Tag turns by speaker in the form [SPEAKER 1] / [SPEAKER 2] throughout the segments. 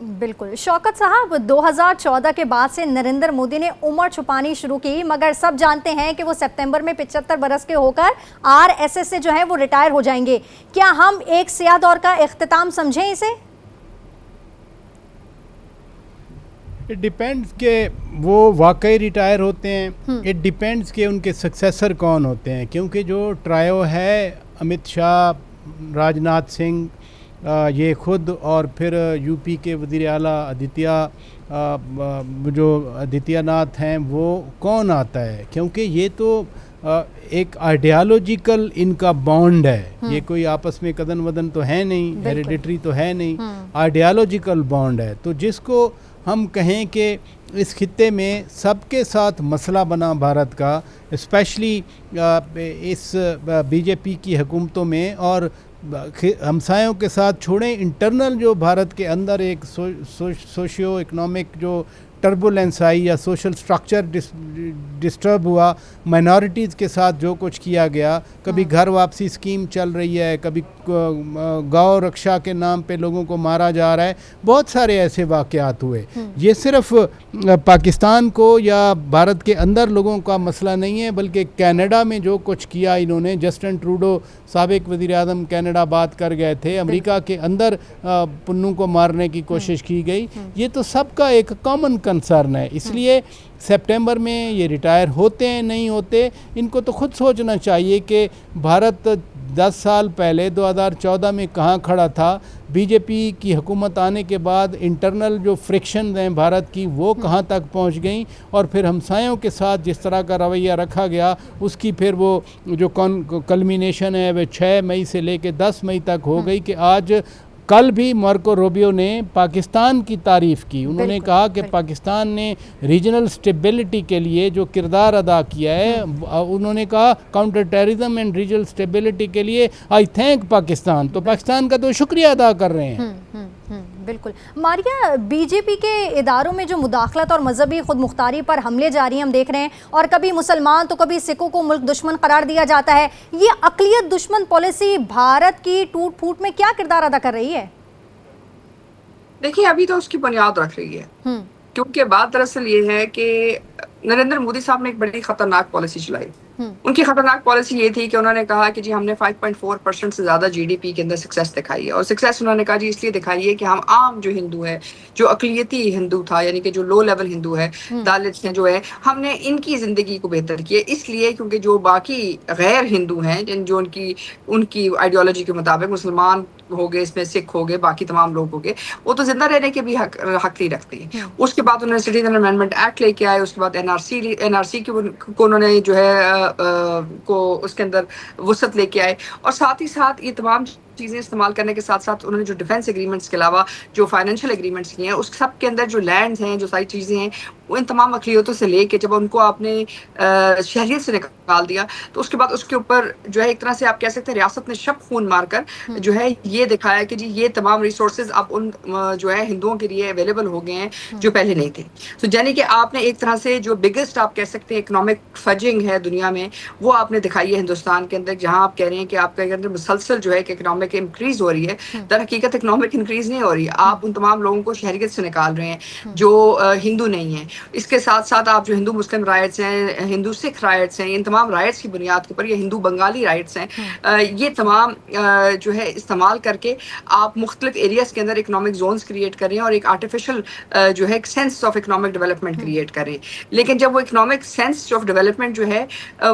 [SPEAKER 1] बिल्कुल शौकत साहब, 2014 के बाद से नरेंद्र मोदी ने उम्र छुपानी शुरू की, मगर सब जानते हैं कि वो सितंबर में 75 बरस के होकर आरएसएस से जो है वो रिटायर हो जाएंगे। क्या हम एक सियाह दौर का इख्तिताम समझें इसे?
[SPEAKER 2] इट डिपेंड्स के वो वाकई रिटायर होते हैं, इट डिपेंड्स के उनके सक्सेसर कौन होते हैं, क्योंकि जो ट्रायो है अमित शाह, राजनाथ सिंह, ये खुद और फिर यूपी के वज़ीर आला जो आदित्यनाथ हैं, वो कौन आता है, क्योंकि ये तो एक आइडियालॉजिकल इनका बॉन्ड है, ये कोई आपस में कदन वदन तो है नहीं, हेरिडिटरी तो है नहीं, आइडियालॉजिकल बॉन्ड है। तो जिसको हम कहें कि इस खित्ते में सबके साथ मसला बना भारत का, स्पेशली इस बीजेपी की हुकूमतों में, और हमसायों के साथ छोड़ें, इंटरनल जो भारत के अंदर एक सोशियो इकोनॉमिक जो टर्बुलेंस आई या सोशल स्ट्रक्चर डिस्टर्ब हुआ, माइनॉरिटीज़ के साथ जो कुछ किया गया, कभी घर वापसी स्कीम चल रही है, कभी गौ रक्षा के नाम पे लोगों को मारा जा रहा है, बहुत सारे ऐसे वाक़यात हुए। ये सिर्फ पाकिस्तान को या भारत के अंदर लोगों का मसला नहीं है, बल्कि कनाडा में जो कुछ किया इन्होंने, जस्टिन ट्रूडो साबिक वज़ीर आज़म कनाडा बात कर गए थे, अमेरिका के अंदर पुन्नू को मारने की कोशिश की गई, ये तो सबका एक कॉमन कंसर्न है। इसलिए सितंबर में ये रिटायर होते हैं नहीं होते, इनको तो खुद सोचना चाहिए कि भारत 10 साल पहले 2014 में कहाँ खड़ा था, बीजेपी की हुकूमत आने के बाद इंटरनल जो फ्रिक्शन हैं भारत की, वो कहाँ तक पहुँच गई, और फिर हमसायों के साथ जिस तरह का रवैया रखा गया, उसकी फिर वो जो कल्मिनेशन है वह 6 मई से लेकर 10 मई तक हो गई कि आज कल भी मार्को रूबियो ने पाकिस्तान की तारीफ़ की। उन्होंने कहा कि पाकिस्तान ने रीजनल स्टेबिलिटी के लिए जो किरदार अदा किया है, उन्होंने कहा counter terrorism and regional stability के लिए आई थैंक पाकिस्तान, तो पाकिस्तान का तो शुक्रिया अदा कर रहे हैं।
[SPEAKER 1] बिल्कुल मारिया, बीजेपी के इदारों में जो मुदाखलत और मजहबी खुद मुख्तारी पर हमले जारी हम देख रहे हैं, और कभी मुसलमान तो कभी सिखों को मुल्क दुश्मन करार दिया जाता है, ये अकलियत दुश्मन पॉलिसी भारत की टूट फूट में क्या किरदार अदा कर रही है?
[SPEAKER 3] देखिए, अभी तो उसकी बुनियाद रख रही है, क्योंकि बात दरअसल ये है कि नरेंद्र मोदी साहब ने एक बड़ी खतरनाक पॉलिसी चलाई। उनकी खतरनाक पॉलिसी ये थी कि उन्होंने कहा कि जी हमने 5.4% से ज्यादा जीडीपी के अंदर सक्सेस दिखाई है, और सक्सेस उन्होंने कहा जी इसलिए दिखाई है कि हम आम जो हिंदू है, जो अकलियती हिंदू था, यानी कि जो लो लेवल हिंदू है, दलित हैं जो है, हमने इनकी जिंदगी को बेहतर किया, इसलिए क्योंकि जो बाकी गैर हिंदू हैं, जो उनकी आइडियोलॉजी के मुताबिक मुसलमान हो गए, इसमें सिख हो गए, बाकी तमाम लोग हो गए, वो तो जिंदा रहने के भी हक नहीं रखते। उसके बाद उन्होंने सिटीजन अमेंडमेंट एक्ट लेके आए, उसके बाद एनआरसी को उन्होंने जो है को उसके अंदर वुसअत लेके आए, और साथ ही साथ ये तमाम चीज़ें इस्तेमाल करने के साथ साथ उन्होंने जो डिफेंस एग्रीमेंट्स के अलावा जो फाइनेंशियल एग्रीमेंट्स किए हैं, उस सब के अंदर जो लैंड्स हैं, जो सारी चीज़ें हैं, वो इन तमाम अक़लियतों से लेके जब उनको आपने शहरियत से निकाल दिया, तो उसके बाद उसके ऊपर जो है एक तरह से आप कह सकते हैं रियासत ने शब खून मारकर जो है ये दिखाया कि जी ये तमाम रिसोर्सेज अब उन जो है हिंदुओं के लिए अवेलेबल हो गए हैं जो पहले नहीं थे। तो यानी कि आपने एक तरह से जो बिगेस्ट आप कह सकते हैं इकोनॉमिक फजिंग है दुनिया में, वो आपने दिखाई है हिंदुस्तान के अंदर, जहाँ आप कह रहे हैं कि आपके अंदर मुसलसल जो है कि इकोनॉमिक इंक्रीज हो रही है, दर हकीकत इकोनॉमिक इंक्रीज नहीं हो रही है। आप उन तमाम लोगों को शहरियत से निकाल रहे हैं जो हिंदू नहीं है। इसके साथ साथ आप जो हिंदू मुस्लिम राइट्स हैं, हिंदू सिख राइट्स हैं, इन तमाम राइट्स की बुनियाद के ऊपर, ये हिंदू बंगाली राइट्स हैं, ये तमाम जो है इस्तेमाल करके आप मुख्तलिफ एरियाज के अंदर इकोनॉमिक जोन्स क्रिएट कर रहे हैं और एक आर्टिफिशियल जो है sense of economic development create कर रहे हैं। लेकिन जब वो इकोनॉमिक सेंस ऑफ डेवलपमेंट जो है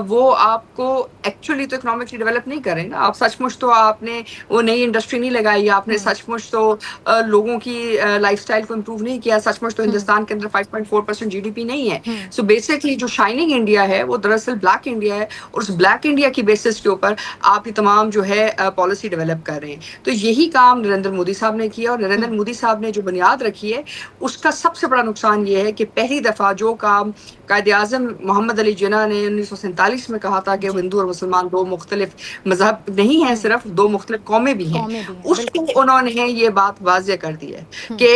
[SPEAKER 3] वो आपको एक्चुअली तो इकोनॉमिकली डेवलप नहीं कर रहे ना, आप सचमुच तो आपने वो नई इंडस्ट्री नहीं लगाई, आपने सचमुच तो लोगों की लाइफस्टाइल को इम्प्रूव नहीं किया, सचमुच तो हिंदुस्तान के अंदर 5.4% जीडीपी नहीं है। सो बेसिकली जो शाइनिंग इंडिया है वो दरअसल ब्लैक इंडिया है, और उस ब्लैक इंडिया की बेसिस के ऊपर आप ये तमाम जो है पॉलिसी डेवलप कर रहे हैं। तो यही काम नरेंद्र मोदी साहब ने किया, और नरेंद्र मोदी साहब ने जो बुनियाद रखी है उसका सबसे बड़ा नुकसान ये है कि पहली दफा जो काम कायदे आज़म मोहम्मद अली जिन्ना ने 1947 में कहा था कि हिंदू और मुसलमान दो मुख्तलिफ मजहब नहीं है, सिर्फ दो मुख्तलिफ कौमें भी हैं, उसको उन्होंने ये बात वाज़ेह कर दी है कि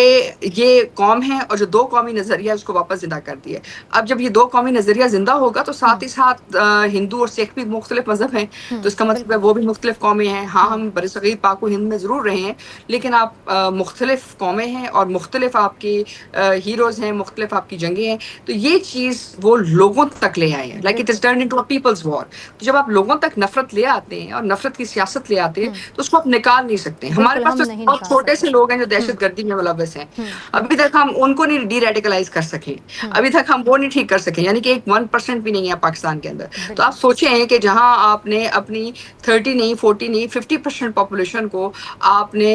[SPEAKER 3] ये कौम है, और जो दो कौमी नजरिया उसको वापस वापस जिंदा कर दिए। अब जब ये दो कौमी नजरिया जिंदा होगा तो साथ ही साथ हिंदू और सिख भी मुख्तलिफ मजहब हैं, तो इसका मतलब है वो भी मुख्तलिफ कौमें हैं। हाँ, हम बरसगीर पाक व हिंद में जरूर रहे हैं, लेकिन आप मुख्तलिफ कौमें हैं और मुख्तलिफ आपकी हीरोज हैं, मुख्तलिफ आपकी जंगें हैं। तो ये चीज़ वो लोगों तक ले आए हैं, like it is turn into a people's war. तो जब आप लोगों तक नफरत ले आते हैं और नफरत की सियासत ले आते हैं तो उसको आप निकाल नहीं सकते। हमारे पास तो बहुत छोटे से लोग हैं जो दहशत गर्दी में मुलव्वस हैं, अभी तक हम उनको नहीं डी रेडिकलाइज कर सके, अभी तक हम वो नहीं ठीक कर सके, यानी कि एक 1% भी नहीं है पाकिस्तान के अंदर। तो आप सोचें कि जहां आपने अपनी 30 नहीं 40 नहीं 50% पॉपुलेशन को आपने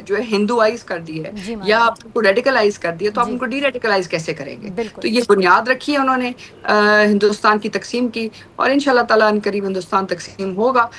[SPEAKER 3] जो है हिंदुआइज कर दी है या आप उनको रेडिकलाइज कर दिया, तो आप उनको डी रेडिकलाइज कैसे करेंगे? तो ये बुनियाद रखी है उन्होंने हिंदुस्तान की तकसीम की, और इंशाल्लाह ताला अनकरीब हिंदुस्तान तकसीम होगा।